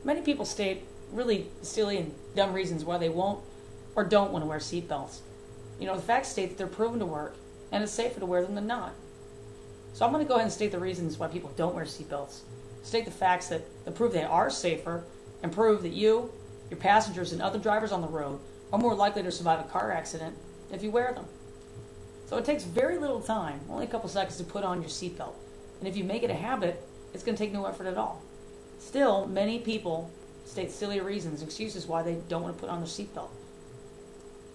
Many people state really silly and dumb reasons why they won't or don't want to wear seatbelts. The facts state that they're proven to work and it's safer to wear them than not. So I'm going to go ahead and state the reasons why people don't wear seatbelts. State the facts that prove they are safer and prove that you, your passengers, and other drivers on the road are more likely to survive a car accident if you wear them. So it takes very little time, only a couple seconds, to put on your seatbelt. And if you make it a habit, it's going to take no effort at all. Still, many people state silly reasons, excuses why they don't want to put on their seatbelt.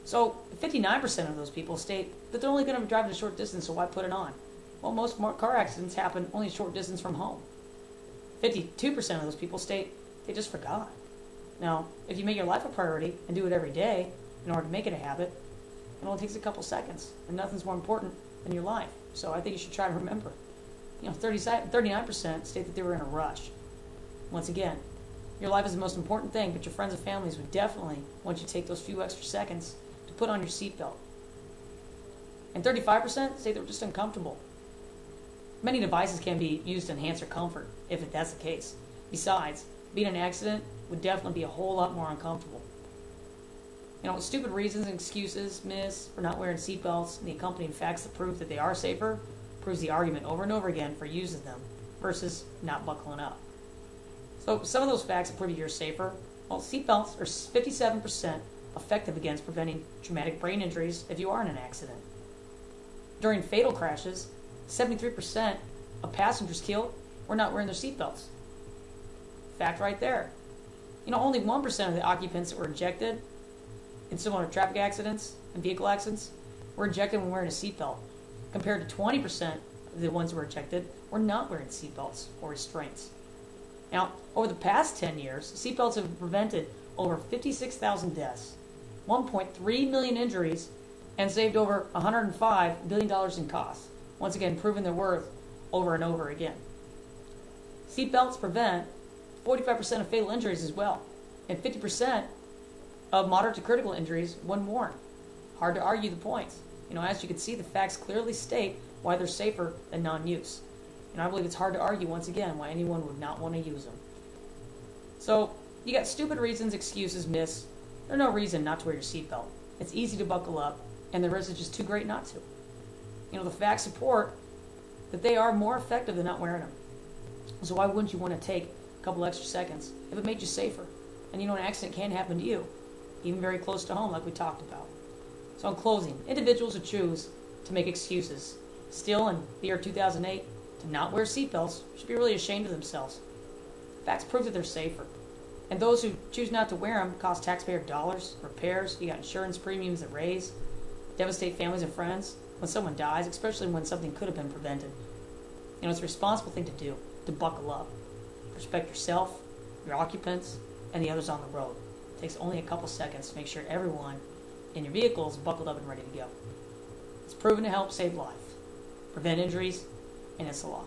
So 59% of those people state that they're only going to be driving a short distance, so why put it on? Well, most car accidents happen only a short distance from home. 52% of those people state they just forgot. Now, if you make your life a priority and do it every day in order to make it a habit, it only takes a couple seconds, and nothing's more important than your life. So I think you should try to remember. 39% state that they were in a rush. Once again, your life is the most important thing, but your friends and families would definitely want you to take those few extra seconds to put on your seatbelt. And 35% say they were just uncomfortable. Many devices can be used to enhance your comfort, if that's the case. Besides, being in an accident would definitely be a whole lot more uncomfortable. Stupid reasons and excuses for not wearing seatbelts and the accompanying facts that prove that they are safer proves the argument over and over again for using them versus not buckling up. So some of those facts that prove you're safer, well, seatbelts are 57% effective against preventing traumatic brain injuries if you are in an accident. During fatal crashes, 73% of passengers killed were not wearing their seatbelts. Fact right there. Only 1% of the occupants that were ejected in similar traffic accidents and vehicle accidents were ejected when wearing a seatbelt, compared to 20% of the ones who were ejected were not wearing seatbelts or restraints. Now, over the past 10 years, seatbelts have prevented over 56,000 deaths, 1.3 million injuries, and saved over $105 billion in costs, once again proving their worth over and over again. Seatbelts prevent 45% of fatal injuries as well, and 50% of moderate to critical injuries when worn. Hard to argue the points. As you can see, the facts clearly state why they're safer than non-use. And I believe it's hard to argue, once again, why anyone would not want to use them. So, you got stupid reasons, excuses, myths. There's no reason not to wear your seatbelt. It's easy to buckle up, and the risk is just too great not to. The facts support that they are more effective than not wearing them. So why wouldn't you want to take a couple extra seconds if it made you safer? And an accident can happen to you, even very close to home like we talked about. So in closing, individuals who choose to make excuses, still in the year 2008, to not wear seatbelts should be really ashamed of themselves. Facts prove that they're safer. And those who choose not to wear them cost taxpayer dollars, repairs, you got insurance premiums that raise, devastate families and friends when someone dies, especially when something could have been prevented. It's a responsible thing to do, to buckle up. Respect yourself, your occupants, and the others on the road. It takes only a couple seconds to make sure everyone in your vehicle is buckled up and ready to go. It's proven to help save life, prevent injuries, and it's the law.